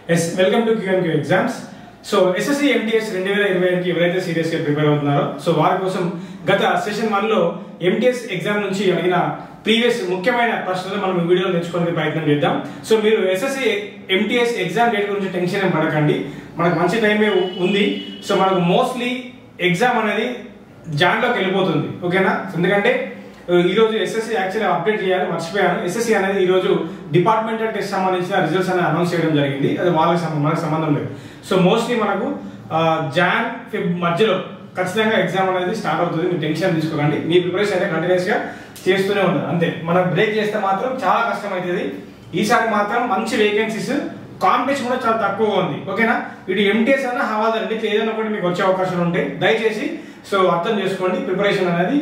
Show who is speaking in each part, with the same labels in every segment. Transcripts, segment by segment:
Speaker 1: Yes, welcome to Q&Q exams. So SSC MTS 2025 కి ఎవరైతే serious గా ప్రిపేర్ అవుతున్నారో సో వారి కోసం గత సెషన్ 1 లో MTS ఎగ్జామ్ నుంచి అడిగిన ప్రీవియస్ ముఖ్యమైన ప్రశ్నలు మనం ఈ వీడియోలో నేర్చుకోవడానికి ప్రయత్నం చేద్దాం. సో మీరు SSC MTS ఎగ్జామ్ డేట్ గురించి టెన్షన్ ఏం పడకండి, మనకు మంచి టైమే ఉంది. సో మనకు మోస్ట్లీ ఎగ్జామ్ అనేది జాన్లోకి వెళ్ళిపోతుంది, ఓకేనా? ఎందుకంటే ఈ రోజు ఎస్ఎస్సి యాక్చువల్లీ అప్డేట్ చేయాలి, మర్చిపోయాను. ఎస్ఎస్సి అనేది ఈ రోజు డిపార్ట్మెంటల్ టెస్ట్ సంబంధించిన రిజల్ట్స్ అనేది అనౌన్స్ చేయడం జరిగింది. అది మనకు సంబంధం లేదు. సో మోస్ట్లీ మనకు జాన్ ఫిబ్ మధ్యలో ఖచ్చితంగా ఎగ్జామ్ అనేది స్టార్ట్ అవుతుంది. మీరు టెన్షన్ తీసుకోకండి, మీ ప్రిపరేషన్ అయితే కంటిన్యూస్ గా చేస్తూనే ఉంటుంది. అంతే, మనం బ్రేక్ చేస్తే మాత్రం చాలా కష్టం అవుతుంది. ఈసారి మాత్రం మంచి వేకెన్సీస్, కాంపిటీషన్ కూడా చాలా తక్కువగా ఉంది, ఓకేనా? ఇటు ఎంటీఎస్ అన్న హవాదార్ అంటే ఏదైనా ఒకటి మీకు వచ్చే అవకాశాలు ఉంటాయి. దయచేసి సో అర్థం చేసుకోండి, ప్రిపరేషన్ అనేది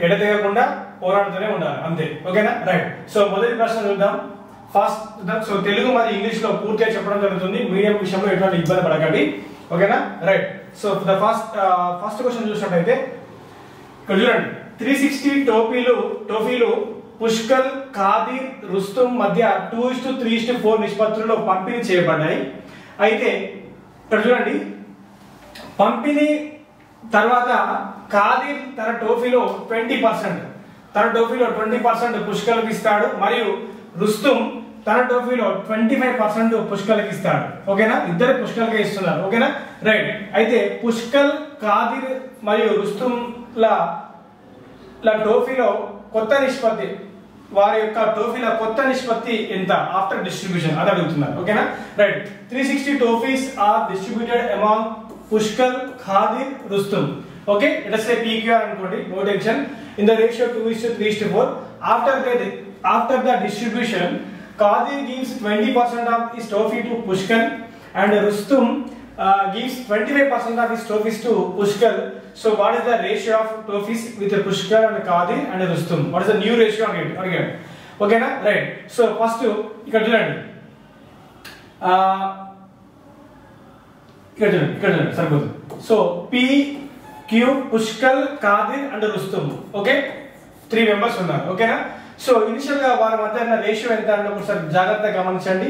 Speaker 1: ఎడతెగకుండా పోరాడుతూనే ఉండాలి, అంతే, ఓకేనా? రైట్. సో మొదటి ప్రశ్న చూద్దాం. ఫస్ట్ సో తెలుగు మరి ఇంగ్లీష్ లో పూర్తిగా చెప్పడం జరుగుతుంది, మీడియం విషయంలో ఎటువంటి ఇబ్బంది పడకండి, ఓకేనా? Right. So the first question చూసినట్టయితే ఇక్కడ చూడండి, 360 టోఫీలు పుష్కల్, ఖాదీర్, రుస్తుం మధ్య 2:3:4 నిష్పత్తుల్లో పంపిణీ చేయబడ్డాయి. అయితే ఇక్కడ చూడండి, పంపిణీ తర్వాత ఖాదీర్ తన టోఫీలో 20% పుష్కల్కి ఇస్తాడు, మరియు రుస్తుం తన టోఫీలో 25% పుష్కల్కి ఇస్తాడు, ఓకేనా? ఇద్దరు పుష్కల్కే ఇస్తున్నారు, ఓకేనా? రైట్. అయితే పుష్కల్, ఖాదీర్ మరియు రుస్తుంల టోఫీలో కొత్త నిష్పత్తి, వారి యొక్క టోఫీల కొత్త నిష్పత్తి ఎంత ఆఫ్టర్ డిస్ట్రిబ్యూషన్ అది అడుగుతున్నారు, ఓకేనా? Right. 360 toffees are distributed among Pushkal, Khadeer, Rustum. Okay, let us say PQR అనుకోండి, no tension, in the ratio 2:3:4. After the distribution, Qadir gives 20% of his trophy to Pushkal and Rustum gives 25% of his trophies to Pushkal. So what is the ratio of trophies with Pushkal and Qadir and Rustum? What is the new ratio again? Okay na? Right. So first ఇక్కడ చూడండి, ఇక్కడ సరిపోతుంది. So Q, Pushkal, Khadir and Rustam, okay? 3 members ఉన్నారు, ఓకేనా? So initial గా వారి మధ్య ఉన్న రేషియో ఎంత అంటే ఒకసారి జాగ్రత్తగా గమనించండి.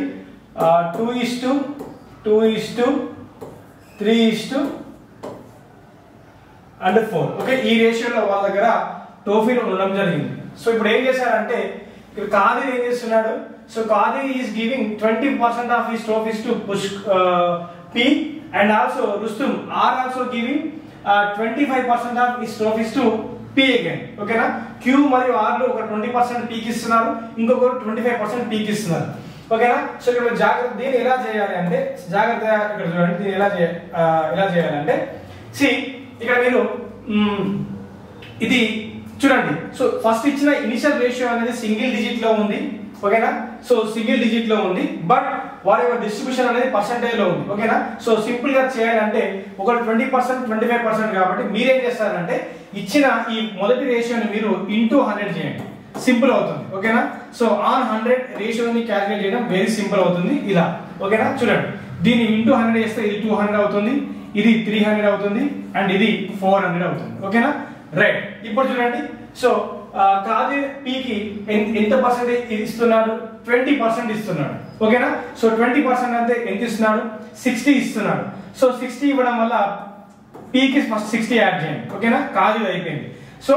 Speaker 1: 2:3:4, ఓకే? ఈ రేషియోలో వాళ్ళ దగ్గర టోఫీలు ఉండడం జరిగింది. సో ఇప్పుడు ఏం చేశారంటే ఇక్కడ ఖాదీర్ ఏం చేస్తున్నాడు? So Khadeer is giving 20% of his trophies to P and also Rustum are also giving 25% of his trophies to P again, ఓకేనా? Q మరియు R లో ఒక 20% P కి ఇస్తున్నారు, ఇంకొకరు 25% P కి ఇస్తున్నారు, ఓకేనా? సో ఇక్కడ జాగ్రత్త, దీన్ని ఎలా చేయాలి అంటే జాగ్రత్తగా ఇక్కడ చూడండి, దీన్ని ఎలా చేయాలంటే ఇక్కడ మీరు ఇది చూడండి. సో ఫస్ట్ ఇచ్చిన ఇనిషియల్ రేషియో అనేది సింగిల్ డిజిట్ లో ఉంది, ఓకేనా? సో సింగిల్ డిజిట్ లో ఉంది, బట్ వారి యొక్క డిస్ట్రిబ్యూషన్ అనేది పర్సెంటేజ్ లో ఉంది, ఓకేనా? సో సింపుల్ గా చేయాలంటే ఒకటి 20%, 25% కాబట్టి మీరేం చేస్తారంటే ఇచ్చిన ఈ మొదటి రేషియోని మీరు ఇంటూ 100 చేయండి, సింపుల్ అవుతుంది, ఓకేనా? సో ఆన్ 100 రేషియోని క్యాలిక్యులేట్ చేయడం వెరీ సింపుల్ అవుతుంది, ఇలా, ఓకేనా? చూడండి, దీన్ని ఇంటూ 100 చేస్తే ఇది 200 అవుతుంది, ఇది 300 అవుతుంది, అండ్ ఇది 400 అవుతుంది, ఓకేనా? రైట్. ఇప్పుడు చూడండి, సో ఖాదీర్ పీకి ఎంత పర్సెంటేజ్ ఇస్తున్నాడు? 20% ఇస్తున్నాడు, ఓకేనా? సో 20% అంటే ఎంత ఇస్తున్నాడు? 60 ఇస్తున్నాడు. సో 60 ఇవ్వడం వల్ల పీకి ఫస్ట్ 60 యాడ్ చేయండి, ఓకేనా? ఖాదీర్ అయిపోయింది. సో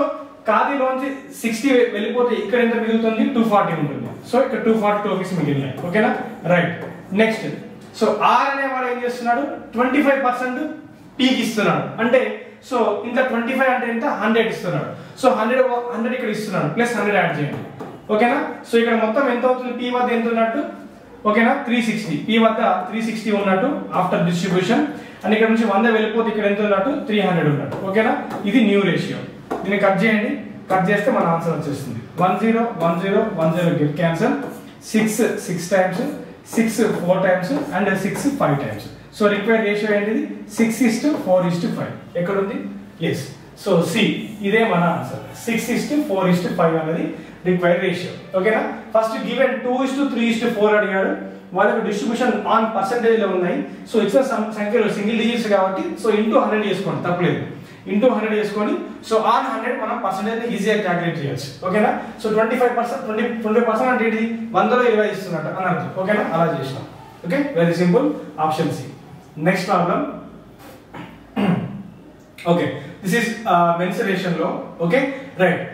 Speaker 1: ఖాదీలోంచి 60 వెళ్ళిపోతే ఇక్కడ ఎంత మిగులుతుంది? 240 ఉంటుంది. సో ఇక్కడ 240 టోఫీస్ మిగిలినాయి, ఓకేనా? రైట్. నెక్స్ట్, సో ఆర్ అనేవాడు ఏం చేస్తున్నాడు? 25% పీకి ఇస్తున్నాడు, అంటే సో ఇంత 25 అంటే ఎంత? 100 ఇస్తున్నాడు. సో 100 ఇక్కడ ఇస్తున్నాడు, ప్లస్ 100 యాడ్ చేయండి, ఓకేనా? సో ఇక్కడ మొత్తం ఎంత అవుతుంది? పీ వద్ద ఎంత ఉన్నట్టు, ఓకేనా? 360. పీ వద్ద 360 ఉన్నట్టు ఆఫ్టర్ డిస్ట్రిబ్యూషన్, అండ్ ఇక్కడ నుంచి 100 వెళ్ళిపోతే ఇక్కడ ఎంత ఉన్నట్టు? 300 ఉన్నట్టు, ఓకేనా? ఇది న్యూ రేషియో. దీన్ని కట్ చేయండి, కట్ చేస్తే మన ఆన్సర్ వచ్చేస్తుంది 10 get cancel. 6 times, 6 4 times and 6 5 times. So required ratio ఏంటిది? 6:4:5. ఎక్కడ ఉంది? ఎస్. సో సి, ఇదే మన ఆన్సర్. 6:4:5 అనేది రిక్వైర్డ్ రేషియో, ఓకేనా? ఫస్ట్ గివెన్ 2:3:4 అడిగాడు, వాళ్ళకి డిస్ట్రిబ్యూషన్ ఆన్ పర్సెంటేజ్ లో ఉన్నాయి. సో ఇచ్చిన సంఖ్యలో సింగిల్ డిజిట్స్ కాబట్టి సో ఇంటూ 100 చేసుకోండి, తప్పలేదు. ఇంటూ 100 చేసుకొని సో ఆన్ 100 మనం పర్సెంటేజ్ ఈజీగా క్యాలిక్యులేట్ చేయొచ్చు, ఓకేనా? సో 25% అంటే ఏంటి? 100లో 20 ఇస్తున్నట్టు అని అర్థం, ఓకేనా? అలా చేసినాం. Okay, very simple, option C. Next problem. Okay, this is mensuration లో. Okay, right.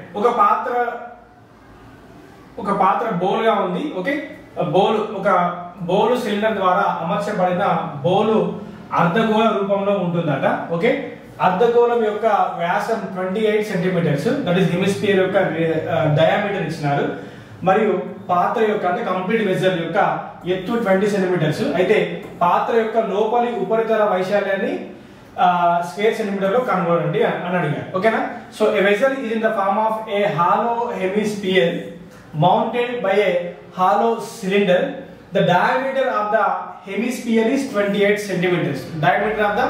Speaker 1: ఒక పాత్ర బౌల్ గా ఉంది. ఓకే, ఒక బౌల్ సిలిండర్ ద్వారా అమర్చబడిన బౌల్ అర్ధగోళ రూపంలో ఉంటుందట. ఓకే, అర్ధగోళం యొక్క వ్యాసం 28 సెంటీమీటర్స్, దట్ ఈస్ హెమిస్ఫియర్ యొక్క డయామీటర్ ఇచ్చినారు. మరియు పాత్ర యొక్క అంటే కంప్లీట్ వెజల్ యొక్క ఎత్తు 20 సెంటీమీటర్స్. అయితే పాత్ర యొక్క లోపలి ఉపరితల వైశాల్యాన్ని స్క్వేర్ సెంటీమీటర్ లో కనుగొనండి అని అడిగారు. ఓకేనా. So a vessel is in the form of a hollow hemisphere mounted by a hollow cylinder. The diameter of the hemisphere is 28 centimeters. Diameter of the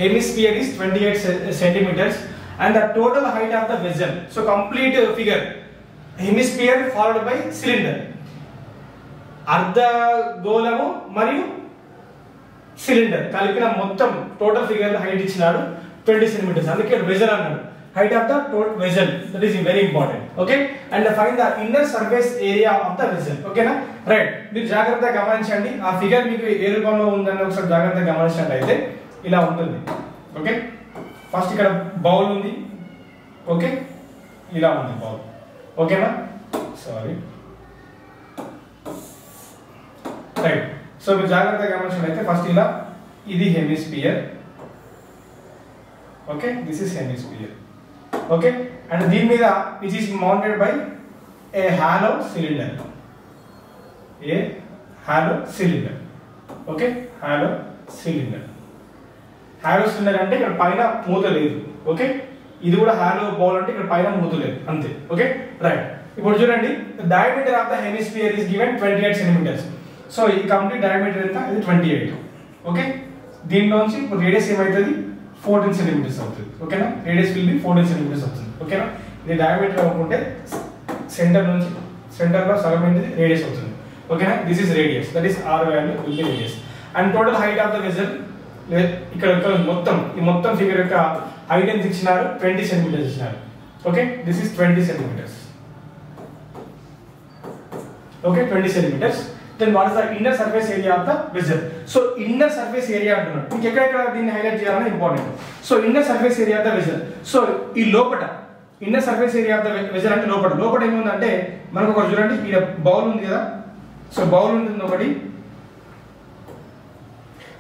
Speaker 1: hemisphere is 28 centimeters and the total height of the vessel. So complete figure: hemisphere followed by cylinder. అర్ధగోళము మరియు cylinder కలిపిన మొత్తం total figure height ఇచ్చినాడు 20 centimetres. అందుకే vessel అన్నాడు. Height of the total vessel, that is very important. Okay, and find the inner surface area of the vessel. Okay na, right. మీరు జాగ్రత్తగా గమనించండి. ఆ ఫిగర్ మీకు ఏ రూపంలో ఉందని ఒకసారి జాగ్రత్తగా గమనించినట్లయితే ఇలా ఉంటుంది. ఓకే, ఫస్ట్ ఇక్కడ బౌల్ ఉంది. ఓకే, ఇలా ఉంది బౌల్. ఓకేనా, సారీ, రైట్. సో మీరు జాగ్రత్తగా గమనించినట్లయితే ఫస్ట్ ఇలా, ఇది hemisphere. Okay, this is hemisphere. Okay, and దీని మీద which is mounted by A hollow cylinder. A hollow cylinder. Okay, hollow cylinder. Hollow cylinder అంటే ఇక్కడ పైన మూత లేదు. ఓకే, ఇది కూడా హాలో బౌల్ అంటే ఇక్కడ పైన మూత లేదు, అంతే. Okay, right. ఇప్పుడు చూడండి, diameter of the hemisphere is given 28 centimetres. So ఈ కంప్లీట్ డయామీటర్ ఎంత? ఇది 28. ఓకే, దీనిలోంచి ఇప్పుడు రేడియస్ ఏమవుతుంది? 14 సెంటీమీటర్స్ అవుతుంది. ఓకేనా, రేడియస్ విల్ బి 14 సెంటీమీటర్స్ అవుతుంది. ఓకేనా, ఇది డయామీటర్ అనుకుంటే సెంటర్ లో సగం ఏంటిది? రేడియస్ అవుతుంది. ఓకేనా, this is radius, that is r value will be radius. And total height of the vessel, ఇక్కడ ఈ మొత్తం ఫిగర్ యొక్క హైట్ ఎంత ఇచ్చినారు? 20 సెంటీమీటర్స్ ఇచ్చినారు. Okay, this is 20 centimetres. Okay, 20 centimetres. Then what is the inner surface area of the vessel? So inner surface area అంటున్నాడు. మీకు ఎక్కడెక్కడ దీన్ని హైలైట్ చేయాలని important. So inner surface area of the vessel. So ఈ లోపట inner surface area of the vessel అంటే లోపట ఏముందంటే మనకు ఒకటి చూడండి, ఇక్కడ బౌల్ ఉంది కదా. సో బౌల్ ఉంటుంది ఒకటి.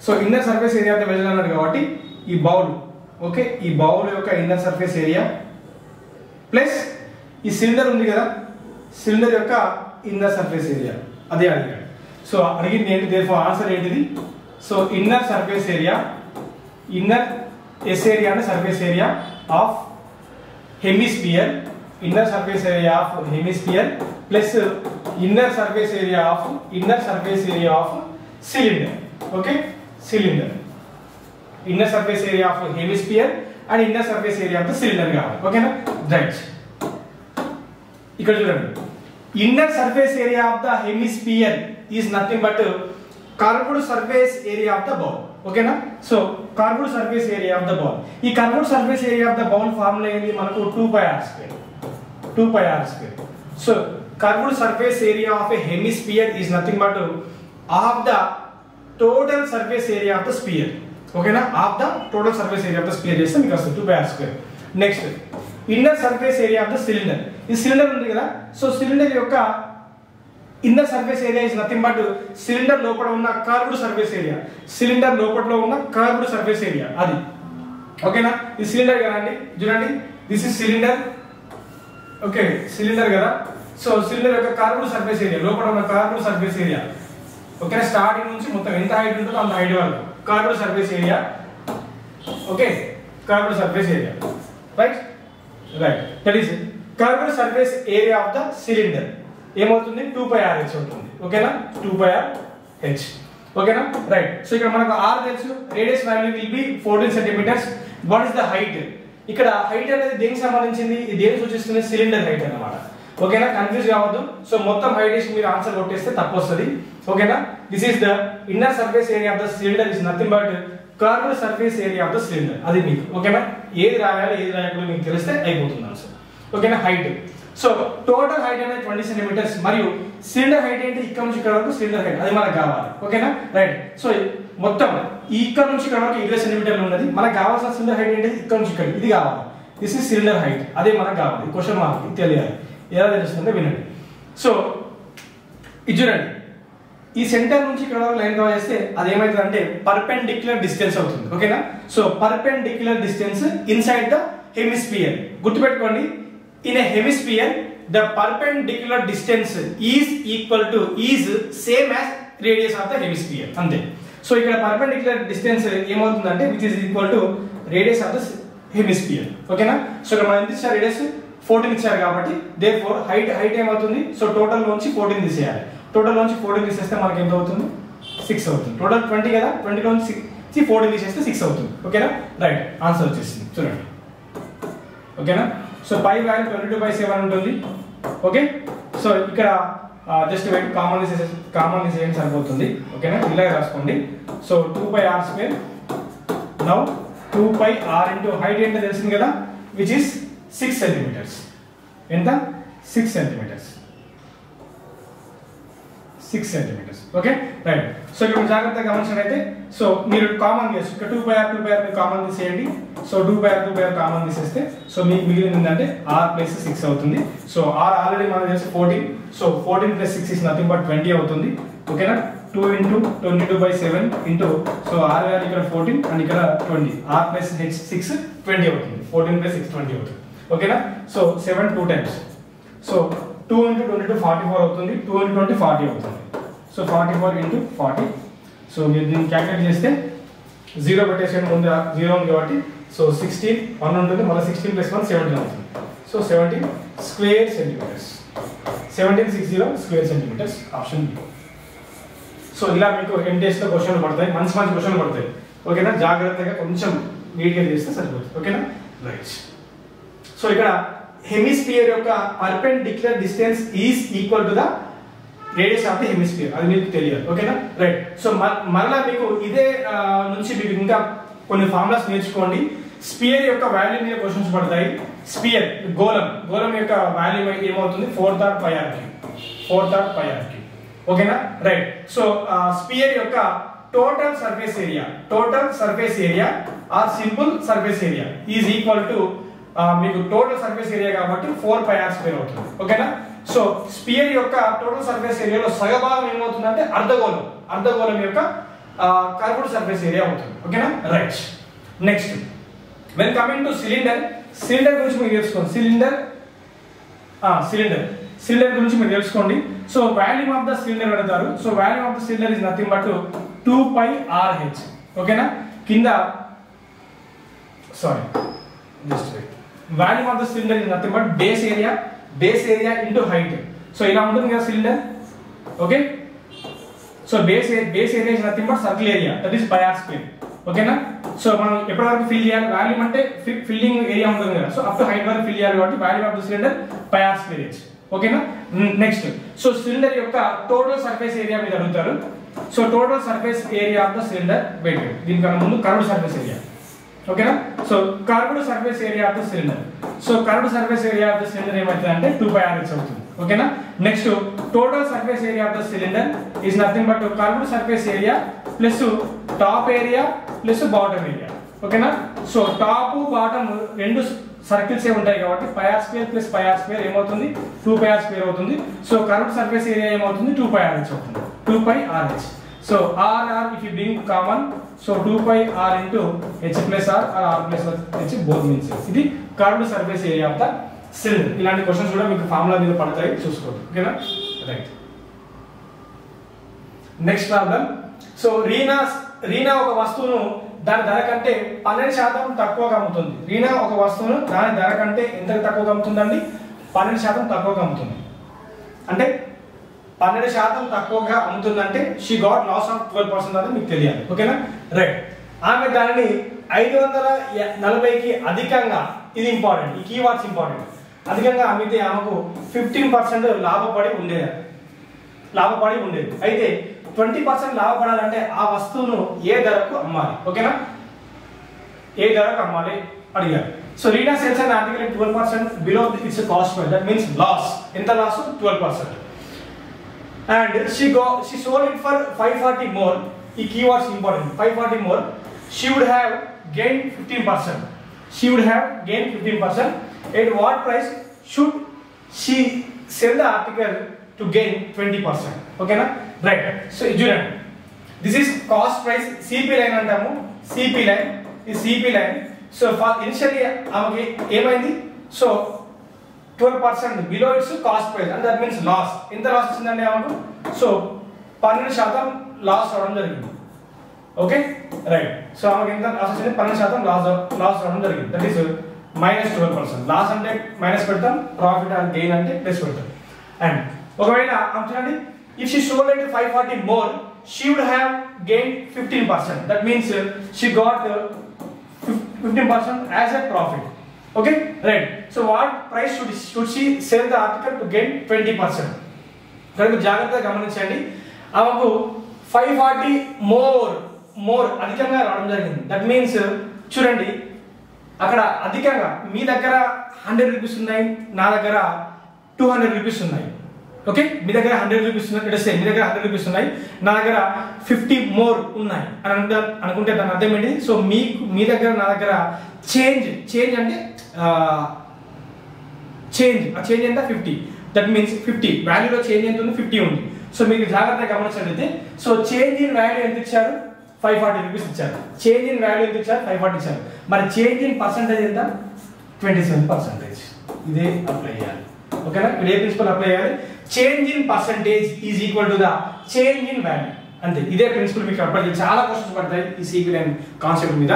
Speaker 1: So inner surface area of the vessel అన్నాడు కాబట్టి ఈ బౌల్, ఓకే, ఈ బౌల్ యొక్క ఇన్నర్ సర్ఫేస్ ఏరియా ప్లస్ ఈ సిలిండర్ ఉంది కదా, సిలిండర్ యొక్క ఇన్నర్ సర్ఫేస్ ఏరియా, అదే అడిగాడు. సో అడిగింది ఏంటి? దేర్ఫోర్ ఆన్సర్ ఏంటిది? So inner surface area, inner s area అంటే surface area of hemisphere, inner surface area of hemisphere plus inner surface area of cylinder. Okay, cylinder, inner surface area of hemisphere and inner surface area of the cylinder కావాలి. ఓకేనా, right. ఇక్కడ చూడండి, inner surface area of the hemisphere is nothing but curved surface area of the bowl. Okay na? So curved surface area of the bowl. ఈ curved surface area of the bowl formula ఏంది? మనకు 2πr². So curved surface area of a hemisphere is nothing but half the total surface area of the sphere. Okay na? Half the total surface area of the sphere చేస్తే మీకు వస్తుంది 2πr². Next inner surface area of the cylinder. ఈ cylinder ఉంది కదా, so cylinder యొక్క inner surface area is nothing but cylinder లోపల ఉన్న curved surface area. Cylinder లోపల ఉన్న కర్వ్డ్ సర్ఫేస్ ఏరియా అది. ఓకేనా, ఈ సిలిండర్ కదండి, చూడండి, this is cylinder. Okay, cylinder కదా. సో సిలిండర్ యొక్క కర్వ్డ్ సర్ఫేస్ ఏరియా, లోపల ఉన్న కర్వ్డ్ సర్ఫేస్ ఏరియా. ఓకేనా, స్టార్టింగ్ నుంచి మొత్తం ఎంత హైట్ ఉంటుందో అంత హైట్ వరకు curved surface area. Okay, curved surface area, right. That is curved surface area of the cylinder ఏమవుతుంది? 2πrh అవుతుంది. ఓకేనా, 2πrh. ఓకేనా, రైట్. సో ఇక్కడ మనకు r తెలుసు, radius value will be 14 centimetres. What is the height? ఇక్కడ height అనేది దేనికి సంబంధించింది? ఇది దేనికి సూచిస్తుంది? సిలిండర్ హైట్ అన్నమాట. ఓకేనా, కన్ఫ్యూజ్ కావద్దు. సో మొత్తం హైట్ ఇస్ మీరు ఆన్సర్ కొట్టేస్తే తప్పు వస్తుంది. ఓకేనా, this is the inner surface area of the cylinder is nothing but curved surface area of the cylinder. అది మీకు ఓకేనా, ఏది రాయాలి ఏది రాయకూడదు మీకు తెలిస్తే అయిపోతుంది ఆన్సర్. ఓకేనా, హైట్. సో టోటల్ హైట్ అనేది 20 సెంటీమీటర్స్ మరియు సిలిండర్ హైట్ ఏంటి ఇక్కడ నుంచి ఇక్కడ వరకు సిలిండర్ హైట్ అది మనకు కావాలి. ఓకేనా రైట్. సో మొత్తం ఇక్కడ నుంచి ఇక్కడ వరకు 20 సెంటీమీటర్లు ఉన్నది. మనకు కావాల్సిన సిలిండర్ హైట్ ఏంటి ఇక్కడ నుంచి ఇక్కడ ఇది కావాలి. దిస్ ఇస్ సిలిండర్ హైట్ అదే మనకు కావాలి. క్వశ్చన్ మార్క్ తెలియాలి. ఎలా తెలుస్తుందో వినండి. సో ఇది చూడండి ఈ సెంటర్ నుంచి ఇక్కడ వరకు లైన్ డ్రా చేస్తే అది ఏమైతుంది అంటే పర్పెండిక్యులర్ డిస్టెన్స్ అవుతుంది. ఓకేనా. So perpendicular distance inside the hemisphere. గుర్తుపెట్టుకోండి in a hemisphere the perpendicular distance is equal to is same as radius of the hemisphere అంతే. సో ఇక్కడ పర్పెండిక్యులర్ డిస్టెన్స్ ఏమవుతుందంటే which is equal to radius of the hemisphere. ఓకేనా. So ఇక్కడ మనం ఎంత ఇచ్చారు radius 14 ఇచ్చారు కాబట్టి దేర్ఫోర్ హైట్ ఏమవుతుంది. సో టోటల్ నుంచి 14 తీసేయాలి. టోటల్ నుంచి 14 తీసేస్తే మనకి ఎంత అవుతుంది 6 అవుతుంది. టోటల్ 20 కదా 20 నుంచి 14 తీసేస్తే 6 అవుతుంది. ఓకేనా రైట్. ఆన్సర్ వచ్చేసింది చూడండి. ఓకేనా. సో పై వాల్యూ 22/7 ఉంటుంది. ఓకే. సో ఇక్కడ జస్ట్ కామన్ చేయండి సరిపోతుంది. ఓకేనా ఇలాగే రాసుకోండి. So 2πr² now 2πr into height ఏంటో తెలిసింది కదా విచ్ ఇస్ 6 సెంటీమీటర్స్. ఎంత 6 centimetres 6 centimetres. Okay right. So ఇక్కడ జాగ్రత్తగా గమనించినట్లయితే సో మీరు కామన్ చేసి ఇక్కడ 2πr మీరు కామన్ తీసేయండి. సో 2πr కామన్ తీసేస్తే సో మీకు మిగిలింది ఏంటంటే r ప్లస్ 6 అవుతుంది. సో r ఆల్రెడీ మనకు తెలిసి 14. So 14 plus 6 is nothing but 20 అవుతుంది. ఓకేనా. 2 into 22/7 into so r value ఇక్కడ 14 అండ్ ఇక్కడ 20 r ప్లస్ 6 20 అవుతుంది. 14 ప్లస్ 6 20 అవుతుంది. ఓకేనా. So 7 2 times. సో 2 ఇంటూ 22 44 అవుతుంది. 2 ఇంటూ 20 40 అవుతుంది. So 44 into 40. సో మీరు దీన్ని క్యాలిక్యులేట్ చేస్తే 0 పెట్టేసే ముందు 0 ఉంది కాబట్టి సో 16 1 ఉంటుంది. మళ్ళీ 16 ప్లస్ 1 17 అవుతుంది. So 17 square centimetres. 1760 square centimetres option B. So ఇలా మీకు ఎంటెస్ట్ లో క్వశ్చన్లు పడతాయి. మంచి క్వశ్చన్లు పడతాయి. ఓకేనా. జాగ్రత్తగా కొంచెం నీట్గా చేస్తే సరిపోతుంది. ఓకేనా రైట్. సో ఇక్కడ హెమిస్ఫియర్ యొక్క perpendicular distance is equal to the radius of the hemisphere అది మీకు తెలియాలి. ఓకేనా రైట్. సో మరలా మీకు ఇదే నుంచి మీకు ఇంకా కొన్ని ఫార్ములాస్ నేర్చుకోండి. స్పియర్ యొక్క వాల్యూ మీద క్వశ్చన్స్ పడతాయి. స్పియర్ గోళం యొక్క వాల్యూ ఏమవుతుంది 4/πr3 ఓకేనా రైట్. సో స్పియర్ యొక్క total surface area or simple surface area is equal to మీకు టోటల్ సర్ఫేస్ ఏరియా కాబట్టి 4πr² అవుతుంది. ఓకేనా. సో స్పియర్ యొక్క టోటల్ సర్ఫేస్ ఏరియాలో సగభాగం ఏమవుతుందంటే అర్ధగోళం యొక్క కర్వ్డ్ సర్ఫేస్ ఏరియా అవుతుంది. ఓకేనా right. Next when coming to cylinder గురించి మీరు తెలుసుకోండి. సిలిండర్ గురించి మీరు తెలుసుకోండి. So volume of the cylinder అడుగుతారు. So volume of the cylinder is nothing but 2πrh. ఓకేనా. కింద just wait. Volume of the cylinder is nothing but base area into height. So ఇలా ఉంటుంది కదా cylinder. Okay. So base area is nothing but circle area that is πr². ఓకేనా. So మనం ఎప్పటి వరకు fill చేయాలి వాల్యూమ్ అంటే ఫిల్లింగ్ ఏరియా ఉంటుంది కదా. సో అప్ టు హైట్ వరకు ఫిల్ చేయాలి కాబట్టి volume of the cylinder πr². ఓకేనా. నెక్స్ట్ సో సిలిండర్ యొక్క టోటల్ సర్ఫేస్ ఏరియా మీద అడుగుతారు. So total surface area of the cylinder wait దీనికన్నా ముందు కర్వ్డ్ సర్ఫేస్ ఏరియా. ఓకేనా. So curved surface area of the cylinder. So curved surface area of the cylinder ఏమవుతుంది అంటే 2πrh అవుతుంది. ఓకేనా. Next total surface area of the cylinder is nothing but curved surface area plus top area plus bottom area. ఓకేనా. So top bottom రెండు circles ఏ ఉంటాయి కాబట్టి πr² plus πr² ఏమవుతుంది 2πr² అవుతుంది. సో కర్వ్డ్ సర్ఫేస్ ఏరియా ఏమవుతుంది 2πrh అవుతుంది. 2πrh. So r if you bring common so 2πr into h plus r or r plus h both means ఇది curved surface area of the cylinder. ఇలాంటి questions కూడా మీకు formula మీద పడతాయి చూసుకోండి. ఓకేనా right. Next problem. So Reena ఒక వస్తువును దాని ధర కంటే 12% తక్కువగా అమ్ముతుంది. రీనా ఒక వస్తువును దాని ధర కంటే ఎంత తక్కువగా అమ్ముతుందండి 12% తక్కువగా అమ్ముతుంది. అంటే 12% తక్కువగా అమ్ముతుందంటే షీ గాట్ లాస్ ఆఫ్ 12% అని మీకు తెలియాలి. ఓకేనా రైట్. ఆమె దానిని 540కి అధికంగా, ఇది ఇంపార్టెంట్, ఈ కీవర్డ్స్ ఇంపార్టెంట్, అధికంగా అమ్మితే ఆమెకు 15% లాభపడి ఉండేది. అయితే 20% లాభపడాలంటే ఆ వస్తువును ఏ ధరకు అమ్మాలి? ఓకేనా ఏ ధరకు అమ్మాలి అడిగారు. So Reena sales an article at 12% below its cost price. That means loss. ఎంత loss 12%. And she sold it for 540 more. ఈ keywords important. 540 more. She would have gained 15%. She would have gained 15%. At what price should she sell the article to gain 20%? Okay na? Right. So చూడండి. This is cost price. CP line అంటాము. CP line. ఈ CP line. So for initially ఆమెకి ఏమైంది? So 12% below its cost price and that means loss. ఎంత loss వచ్చిందండి ఆమెకు? So 12% loss అవడం జరిగింది. Okay right. సో ఆమెకి ఎంత లాస్ వచ్చింది? 12% లాస్ అవడం జరిగింది. That is -12%. లాస్ అంటే మైనస్ పెడతాం, ప్రాఫిట్ ఆర్ గెయిన్ అంటే ప్లస్ పెడతాం. అండ్ ఒకవేళ చూడండి, if she sold at 540 more, she would have gained 15%. That means she got 15% as a profit. Okay, right. So what price should she sell the article to gain 20%? కనుక జాగ్రత్తగా గమనించండి. ఆమెకు 540 more అధికంగా రావడం జరిగింది. దట్ మీన్స్ చూడండి, అక్కడ అధికంగా మీ దగ్గర 100 రూపీస్ ఉన్నాయి, నా దగ్గర 200 రూపీస్ ఉన్నాయి. ఓకే, మీ దగ్గర 100 రూపీస్ ఉన్నాయి, మీ దగ్గర 100 రూపీస్ ఉన్నాయి, నా దగ్గర 50 మోర్ ఉన్నాయి అని అనుకుంటే దాని అర్థం ఏంటి? సో మీ దగ్గర నా దగ్గర చేంజ్ అంటే చేంజ్ ఎంత 50. దట్ మీన్స్ 50 వాల్యూలో చేంజ్ ఎంత ఉంది? 50 ఉంది. సో మీకు జాగ్రత్తగా గమనించండి. సో చేంజ్ ఇన్ వాల్యూ ఎంత ఇచ్చారు? 540 రూపీస్ ఇచ్చారు. చేంజ్ ఇన్ వాల్యూ ఎంత ఇచ్చారు? 540 ఇచ్చారు. మరి చేంజ్ ఇన్ పర్సెంటేజ్ ఎంత? 27%. ఇదే అప్లై చేయాలి. ఓకేనా? ఇదే ప్రిన్సిపల్ అప్లై చేయాలి. Change in percentage is equal to the change in value. అంతే, ఇదే ప్రిన్సిపల్ మీకు అప్లై చేయాలి. చాలా క్వశ్చన్స్ పడతాయి ఈ సిపి లైన్ కాన్సెప్ట్ మీద.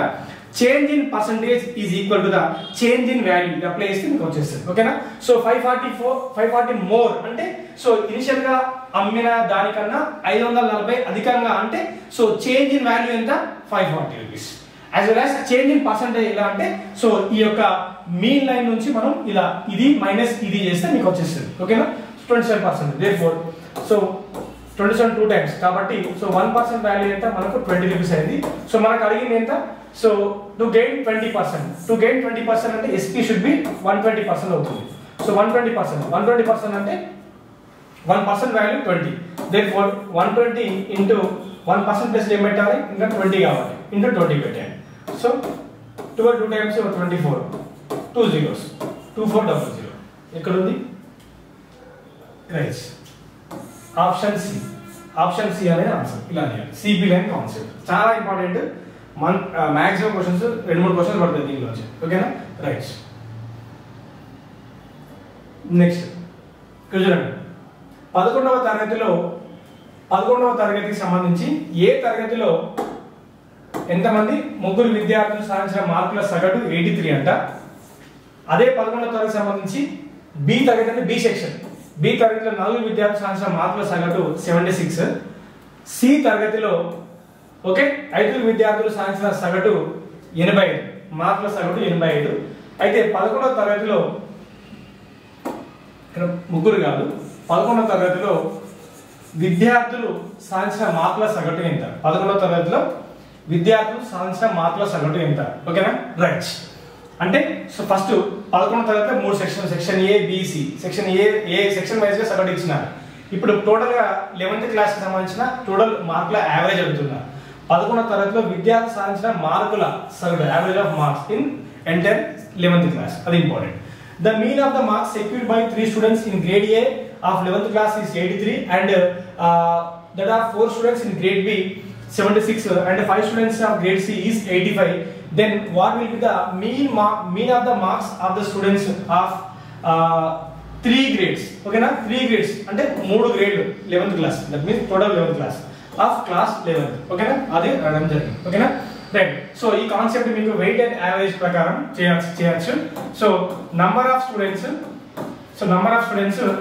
Speaker 1: Change in percentage is equal to the change in value. ఇది అప్లై చేస్తే మీకు వచ్చేస్తుంది. ఓకేనా? సో 540 మోర్ అంటే సో ఇనిషియల్ గా అమ్మిన దానికన్నా 540 అధికంగా అంటే సో చేంజ్ ఇన్ వాల్యూ ఎంత? 540 rupees. As well as change in percentage ఎలా అంటే సో ఈ యొక్క మీన్ లైన్ నుంచి మనం ఇలా ఇది మైనస్ ఇది చేస్తే మీకు వచ్చేస్తుంది. ఓకేనా? 27%. దేర్ఫోర్ సో 27 2 టైమ్స్ కాబట్టి సో 1% వాల్యూ ఎంత? మనకు 20 రూపీస్ అయింది. సో మనకు అడిగింది ఎంత? So to gain 20%. To gain 20% అంటే ఎస్పీ షుడ్ బి 120% అవుతుంది. సో 120% అంటే 1% వాల్యూ 20. దేర్ఫోర్ 120 ఇంటూ 1% ప్లస్ ఏం పెట్టాలి? ఇంకా 20 కావాలి. ఇంటూ 20 పెట్టాలి. So 12 2 times 24 2 zeros 2400. ఎక్కడ ఉంది? రైట్, ఆప్షన్ సి అనే ఆన్సర్. ఇలా సిపి లైన్ కాన్సెప్ట్ చాలా ఇంపార్టెంట్. మాక్సిమం క్వశ్చన్స్ 2-3 క్వశ్చన్స్ పడతాయి దీనిలో. ఓకేనా? రైట్. నెక్స్ట్ చూడండి, 11వ తరగతికి సంబంధించి ఏ తరగతిలో ఎంతమంది ముగ్గురు విద్యార్థులు సాధించిన మార్కుల సగటు 83 అంట. అదే 11వ తరగతికి సంబంధించి బి తరగతి అంటే బి సెక్షన్, బి తరగతిలో 4 విద్యార్థులు సాధించిన మార్కుల సగటు 76. సి తరగతిలో ఓకే 5 విద్యార్థులు సాధించిన సగటు 85, మార్కుల సగటు 85. అయితే 11వ తరగతిలో ఇక్కడ ముగ్గురు కాదు, 11వ తరగతిలో విద్యార్థులు సాధించిన మార్కుల సగటు ఎంత? 11వ తరగతిలో విద్యార్థులు సాధించిన మార్కుల సగటు ఎంత? ఓకేనా? రైట్. అంటే సో ఫస్ట్ 11వ తరగతిలో 3 section, section A B C, section A section wise గా సగటు ఇచ్చినారు. ఇప్పుడు టోటల్ గా 11th క్లాస్ కి సంబంధించిన టోటల్ మార్కుల యావరేజ్ అడుగుతున్నారు. 11వ తరగతిలో విద్యార్థులు సాధించిన మార్కుల సగటు, average of marks in entire 11th class. అది important. The mean of the marks secured by 3 students in grade A of 11th class is 83 and that are 4 students in grade B 76 and 5 students of grade C is 85. Then what will be the mean of the marks of the students of 3 grades? Okay na, 3 grades అంటే 3 గ్రేడ్లు 11th class. That means total 11th class of class 11th. Okay na, అది రాయడం జరిగింది. Okay na, right. So ఈ concept మీకు weight and average ప్రకారం చేయొచ్చు. So number of students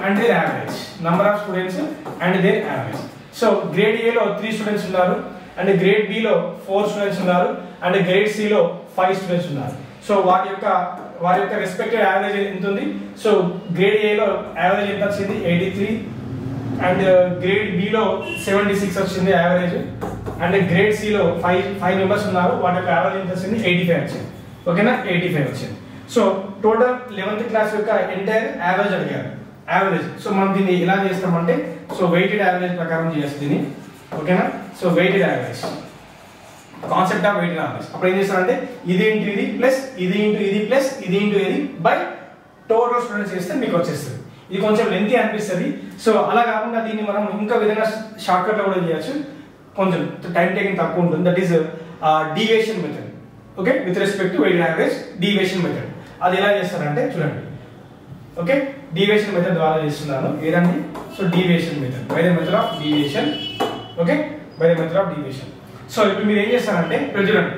Speaker 1: and their average, number of students and their average. So grade A లో 3 students ఉన్నారు, and grade B లో 4 స్టూడెంట్స్ ఉన్నారు, అండ్ గ్రేడ్ సి లో 5 students ఉన్నారు. సో వారి యొక్క రెస్పెక్టెడ్ యావరేజ్ ఎంత ఉంది? సో గ్రేడ్ ఏ లో యావరేజ్ ఎంత వచ్చింది? 83, అండ్ గ్రేడ్ బి లో 76 వచ్చింది యావరేజ్, అండ్ గ్రేడ్ సి లో 5 మెంబర్స్ ఉన్నారు, వాటి యొక్క యావరేజ్ ఎంత వచ్చింది? 85 వచ్చింది. ఓకేనా? 85 వచ్చింది. సో టోటల్ 11th క్లాస్ యొక్క ఎంటైర్ యావరేజ్ అడిగారు, యావరేజ్. సో మనం దీన్ని ఎలా చేస్తామంటే సో వెయిటెడ్ యావరేజ్ ప్రకారం చేస్తుంది దీన్ని, ఓకేనా. So weighted average, concept of weighted average. అప్పుడు ఏం చేస్తారంటే ఇది ఇంటూ ఇది ప్లస్ ఇది ఇంటూ ఇది ప్లస్ ఇది ఇంటూ ఇది బై టోటల్ స్టూడెంట్స్ చేస్తే మీకు వచ్చేస్తుంది. ఇది కొంచెం లెంతీ అనిపిస్తుంది. సో అలా కాకుండా దీన్ని మనం ఇంకా విధంగా షార్ట్ కట్ లో కూడా చేయొచ్చు, కొంచెం టైం టేకింగ్ తక్కువ ఉంటుంది. That is deviation method, okay, with respect to weighted average deviation method. అది ఎలా చేస్తారంటే చూడండి, ఓకే, డీవియేషన్ మెథడ్ ద్వారా చేస్తున్నాను. ఏదండి? So deviation method, by the method of deviation, okay, by the method of deviation. So ఇప్పుడు మీరు ఏం చేస్తారంటే ఇప్పుడు చూడండి,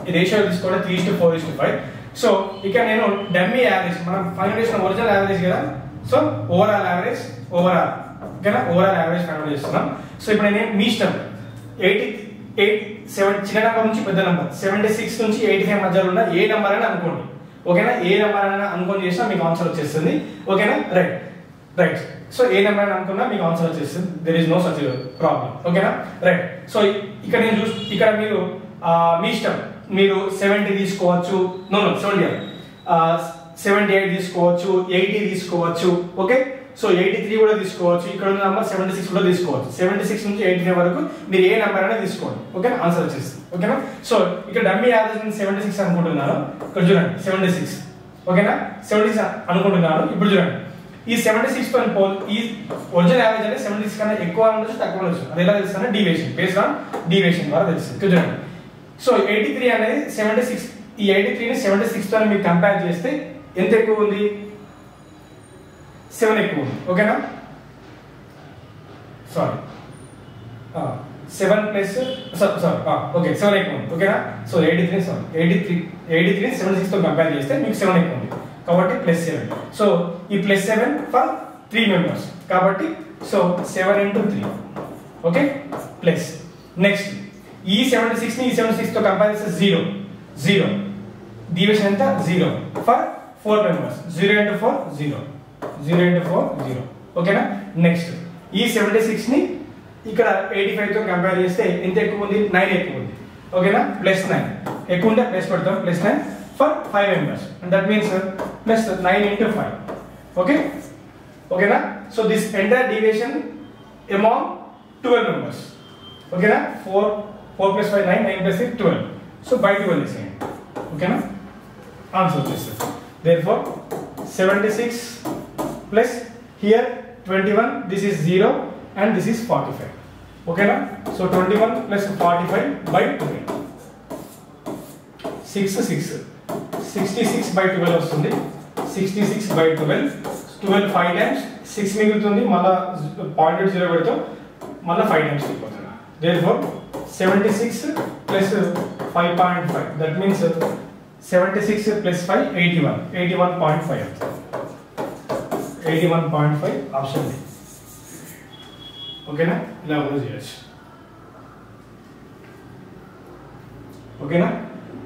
Speaker 1: ఈ రేషియో తీసుకోవడం 3:4:5. సో ఇక్కడ నేను డమ్మీ యావరేజ్, మనం ఫైండ్ చేసిన ఒరిజినల్ యావరేజ్ కదా, సో ఓవరాల్ యావరేజ్, ఓవరాల్, ఓకేనా, ఓవరాల్ యావరేజ్ ఫైండ్ చేస్తున్నాం. సో ఇప్పుడు నేను మీ ఇష్టం 87 చిన్న నెంబర్ నుంచి పెద్ద నెంబర్ 76 నుంచి 85 మధ్యలో ఉన్న ఏ నెంబర్ అయినా అనుకోండి, ఓకేనా, ఏ నెంబర్ అయినా అనుకోని చేసినా మీకు ఆన్సర్ వచ్చేస్తుంది, ఓకేనా. Right right. సో ఏ నెంబర్ అయినా అనుకున్నా మీకు ఆన్సర్ వచ్చేస్తుంది, there is no such problem, ఓకేనా. రైట్. సో ఇక్కడ నేను ఇక్కడ మీరు మీ ఇష్టం, మీరు 70 తీసుకోవచ్చు, 78 తీసుకోవచ్చు, 80 తీసుకోవచ్చు, ఓకే. సో 83 కూడా తీసుకోవచ్చు, ఇక్కడ ఉన్న నెంబర్ 76 కూడా తీసుకోవచ్చు. 76 నుంచి 83 వరకు మీరు ఏ నెంబర్ అయినా తీసుకోండి, ఓకే, ఆన్సర్ వచ్చేస్తుంది, ఓకేనా. సో ఇక్కడ డమ్మీ యావరేజ్ నేను 76 అనుకుంటున్నాను, ఇక్కడ చూడండి 76, ఓకేనా, 76 అనుకుంటున్నాను. ఇప్పుడు చూడండి ఈ 76 తో ఈ ఒరిజినల్ యావరేజ్ అనేది 76 కన్నా ఎక్కువ ఉండొచ్చు, తక్కువ ఉండొచ్చు. అది ఎలా తెలుస్తుంది? డీవియేషన్, బేస్డ్ ఆన్ డీవియేషన్ ద్వారా తెలుస్తుంది. ఇక్కడ చూడండి, సో 83 అనేది 76, ఈ 83 ని 76 తో మీరు కంపేర్ చేస్తే ఎంత ఎక్కువ ఉంది? 7 ఎక్కువ ఉంది, ఓకేనా. సారీ 7 ప్లస్ ఓకే 7 ఎక్కువ ఉంది, ఓకేనా. సో 83 76 తో కంపేర్ చేస్తే మీకు 7 ఎక్కువ ఉంది కాబట్టి +7. సో ఈ +7 ఫర్ 3 మెంబర్స్ కాబట్టి so 7 into 3, okay, plus. Next ఈ 76 ని ఈ 76 తో కంపేర్ చేస్తే 0 డీవియేషన్ ఎంత? 0 ఫర్ 4 మెంబర్స్, 0 into 4 0, 0 into 4 0, ఓకేనా. నెక్స్ట్ ఈ 76 ని ఇక్కడ 85 తో కంపేర్ చేస్తే ఎంత ఎక్కువ ఉంది? 9 ఎక్కువ ఉంది, ఓకేనా. +9 ఎక్కువ ఉంటే ప్లస్ పెడతాం, +9 for 5 members, and that means +9 into 5, okay, ఓకేనా. So this entire deviation among 12 members, ఓకేనా. 4 + 5 9, 9 + 6 12. సో by 12 చేయండి, ఓకేనా, ఆన్సర్ వచ్చేస్తుంది. Therefore 76 plus here 21, this is 0 and this is 45, ఓకేనా. సో 21 + 45 by 12, 66 by 12 వస్తుంది. 66 by 12, 12 5 times 6 మిగులుతుంది, మళ్ళా 0.0 పెడతాం, మళ్ళా 5 times అయిపోతుంది. Therefore 76 plus 5.5, that means 76 plus 5 81.5, 81.5 option D, ఓకేనా. ఇలా కూడా చేయొచ్చు, ఓకేనా.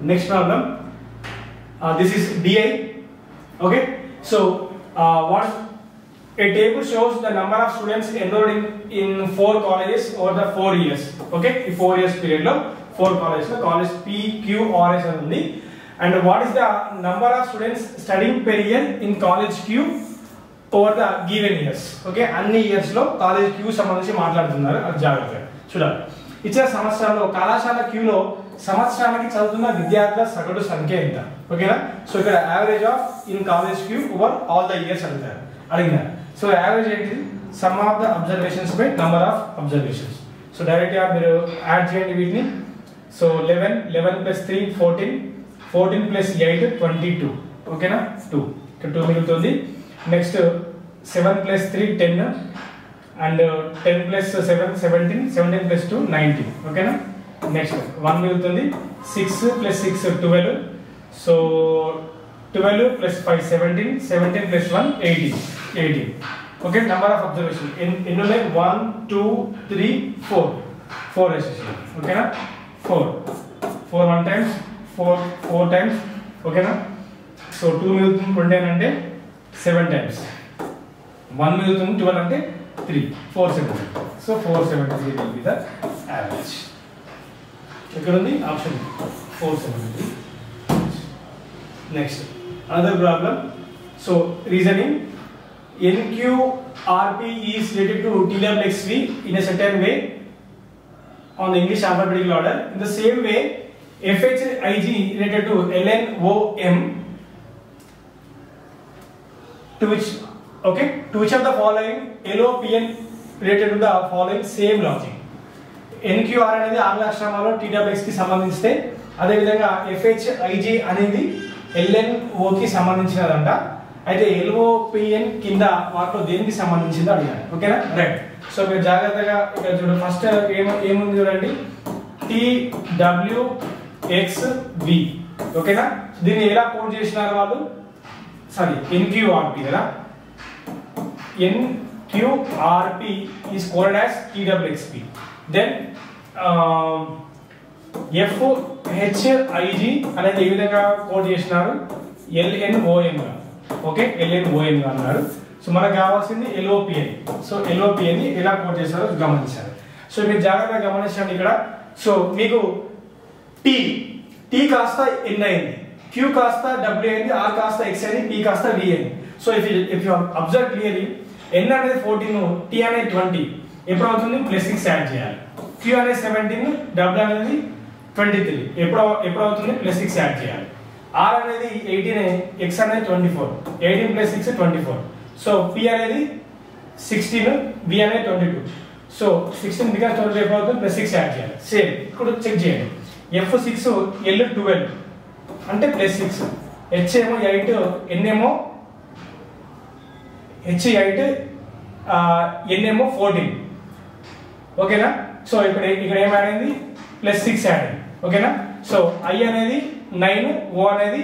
Speaker 1: Next problem, this is DI, okay. So what a table shows the number of students enrolled in 4 colleges over the 4 years, okay. ఈ 4 years period లో 4 colleges లో college PQRS అని ఉంది. And what is the number of students studying per year in college Q over the given years, okay. అన్ని years లో college Q సంబంధించి మాట్లాడుతున్నారు, అది జాగ్రత్తగా చూడాలి. ఇచ్చిన సంవత్సరాల్లో కళాశాల Q లో సంవత్సరానికి చదువుతున్న విద్యార్థుల సగటు సంఖ్య ఎంత, ఓకేనా. సో ఇక్కడ average of in college Q over all the years అడిగినారు. సో యావరేజ్ ఏంటి? Some of the observations by number of observations. So direct గా మీరు యాడ్ చేయండి వీటిని. సో 11 + 3 14, 14 + 8 22, ఓకేనా. 2 ఇక్కడ 2 మిగులుతుంది. నెక్స్ట్ 7 + 3 10 అండ్ 10 + 7 17, 17 + 2 19, ఓకేనా. నెక్స్ట్ 1 మిగులుతుంది. 6 + 6 12, so 12 + 5 17, 17 + 1 18, okay. Number of observation ఎన్ని ఉన్నాయి? 1 2 3 4 వేసేసాను, ఓకేనా. 4 1 times 4 times, ఓకేనా. సో 2 మిగులుతుంది 20 అంటే 7 times, 1 మిగులుతుంది 12 అంటే 3, 470. So 473 will be the average. ఇక్కడ ఉంది option 470. Next, another problem. So reasoning, NQRP is related to TWXV in a certain way on the English alphabetical order. In the same way, FHIG related to LNOM, to which of the following LOPN related to the following same logic. NQR అనేది ఆంగ్ల అక్షరాలలో TWX కి సంబంధించితే అదే విధంగా FHIG అనేది LNO కి సంబంధించినదంట. అయితే LOPN కింద వాటిలో దేనికి సంబంధించిందో అడిగాను. ఓకేనా? రైట్. సో మీరు జాగ్రత్తగా ఇక్కడ చూడండి. ఫస్ట్ ఏముంది చూడండి, TWXV. ఓకేనా? దీన్ని ఎలా కోడ్ చేసినారు వాళ్ళు? సారీ, NQRP కదా. NQRP is called as TWXP. Then FHIG అనేది ఏ విధంగా కోడ్ చేసినారు? LNOM గా. ఓకే, LNOM గా అన్నారు. సో మనకు కావాల్సింది LOPN. సో LOPN ని ఎలా కోడ్ చేస్తారో గమనించారు. సో మీరు జాగ్రత్తగా గమనించండి ఇక్కడ. సో మీకు T కాస్త N అయింది, Q కాస్త W అయింది, R కాస్త X అయింది, P కాస్త V అయింది. So if you observe clearly, N అనేది 14, T అనేది 20, ఎప్పుడు అవుతుంది? +6 యాడ్ చేయాలి. Q అనేది 17, W అనేది 23, ఎప్పుడు అవుతుంది? +6 యాడ్ చేయాలి. R అనేది 18, X అనేది 24, 18 + 6 24. సో P అనేది 16, V అనేది 22. సో 16 బికాస్ 22 ఎప్పుడు అవుతుంది? +6 యాడ్ చేయాలి. సేమ్ ఇప్పుడు చెక్ చేయండి. F6 L 12 అంటే +6, H ఏమో 8, N ఏమో H8, N ఏమో 14. ఓకేనా? సో ఇక్కడ ఏమైంది? +6 యాడ్ అయింది. ఓకేనా? సో I అనేది 9, O అనేది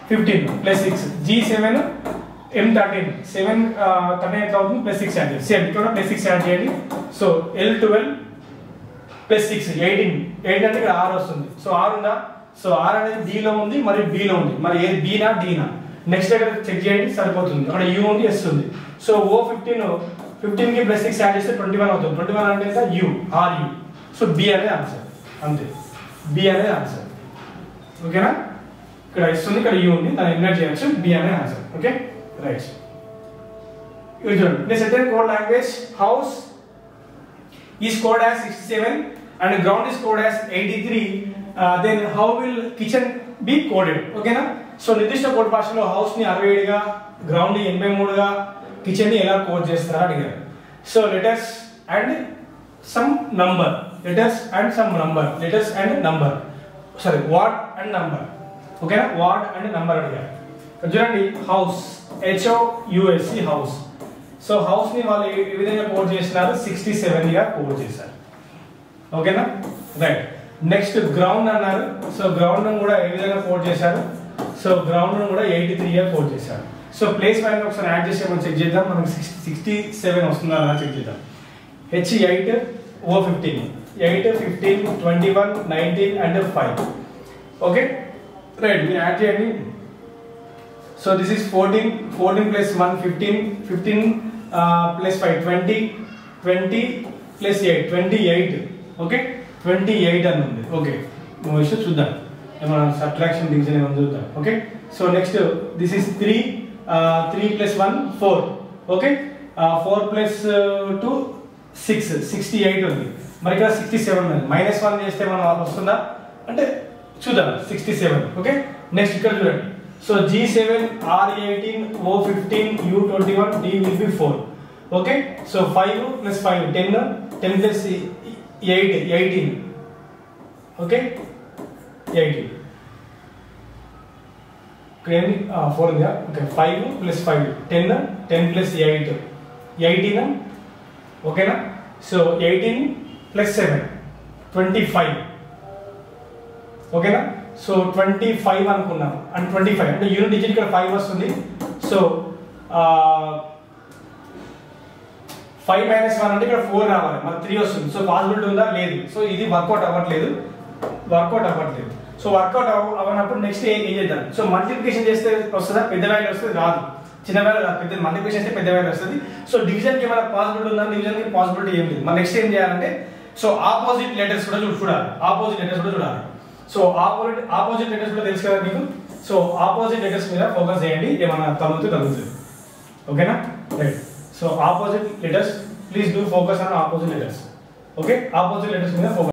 Speaker 1: 15 +6, G7, M13, 7 13 ఎట్లా అవుతుంది? +6 యాడ్ చేయాలి. సేమ్ ఇక్కడ +6 యాడ్ చేయండి. సో L12 +6 18 అంటే ఇక్కడ R వస్తుంది. సో R ఉందా? సో R అనేది D లో ఉంది, మరి B లో ఉంది. మరి ఏ B నా D నా? నెక్స్ట్ ఇక్కడ చెక్ చేయండి, సరిపోతుంది. అక్కడ U ఉంది, S ఉంది. సో O 15 కి +6 యాడ్ చేస్తే 21 అవుతుంది. 21 అంటే ఎంత? U, RU. సో B అనేది ఆన్సర్. అంతే, B అనేది ఆన్సర్. ఓకేనా? ఇక్కడ S ఉంది, ఇక్కడ U ఉంది, దాన్ని ఇగ్నోర్ చేయొచ్చు. B అనేది ఆన్సర్. Okay, right. ఇది చూడండి. In a certain code language, house is coded as 67 and ground is coded as 83. Then how will kitchen be coded? ఓకేనా? సో నిర్దిష్ట కోడ్ భాషలో హౌస్ ని 67 గా, గ్రౌండ్ ని 83 గా, కిచెన్ ని ఎలా కోడ్ చేస్తారో అడిగారు. So letters and some number, sorry what and number. ఓకేనా? వాట్ అండ్ నంబర్ అడిగారు. చూడండి, house, HOUSE house. So house ని వాళ్ళు ఏ విధంగా కోడ్ చేసినారు? 67 గా కోడ్ చేశారు. ఓకేనా? రైట్. నెక్స్ట్ గ్రౌండ్ అన్నారు. సో గ్రౌండ్ కూడా ఏ విధంగా కోడ్ చేశారు? సో గ్రౌండ్ కూడా 83 గా కోడ్ చేశారు. సో ప్లేస్ వాల్యూ ఒకసారి యాడ్ చేసి మనం చెక్ చేద్దాం. మనకి 67 వస్తుందా అలా చెక్ చేద్దాం. H8, O 15, 8, 15, 21, 19 and 5. Okay, right. మీరు యాడ్ చేయండి. So this is 14 + 1 15 + 5 20 + 8 28. ఓకే, 28 అని ఉంది. Okay, no issue. చూద్దాం ఏమైనా సబ్ట్రాక్షన్ డివిజన్ ఏమైనా చూద్దాం. Okay, so next this is 3 + 1 4. Okay, 4 + 2 6 68 ఉంది. మరి ఇక్కడ 67 ఉంది. -1 చేస్తే మనం వస్తుందా అంటే చూద్దాం. 67. ఓకే, నెక్స్ట్ ఇక్కడ చూడండి. So G7, R18, O 15, U 21, D will be 4. Okay, so 5 + 5 10 + 8 18. Okay, 18. ఇక్కడ 4 ఉందా? ఓకే, 5 + 5 10 + 8 18. ఓకేనా? సో 18 + 7 25. ఓకేనా? సో 25 అనుకున్నాం. అండ్ 25 అంటే యూనిట్ డిజిట్ ఇక్కడ 5 వస్తుంది. సో 5 - 1 అంటే ఇక్కడ 4 రావాలి, మరి 3 వస్తుంది. సో పాసిబిలిటీ ఉందా? లేదు. సో ఇది వర్కౌట్ అవ్వట్లేదు. సో వర్కౌట్ అవ్వనప్పుడు నెక్స్ట్ ఏం చేద్దాం? సో మల్టిప్లికేషన్ చేస్తే వస్తుందా? పెద్ద వాల్యూ వస్తుంది? రాదు. చిన్న వాల్యూ రాదు. పెద్ద మల్టిప్లికేషన్ చేస్తే పెద్ద వాల్యూ వస్తుంది. సో డివిజన్ కి ఏమైనా పాసిబిలిటీ ఉందా? డివిజన్ కి పాసిబిలిటీ ఏం లేదు. మరి నెక్స్ట్ ఏం చేయాలంటే, సో ఆపోజిట్ లెటర్స్ కూడా చూడాలి. సో ఆపోజిట్ లెటర్స్ కూడా తెలుసు కదా మీకు. సో ఆపోజిట్ లెటర్స్ మీద ఫోకస్ చేయండి, ఏమైనా తగ్గుతుంది. ఓకేనా? Right. So opposite letters, please do focus on opposite letters. Okay, opposite letters మీద ఫోకస్.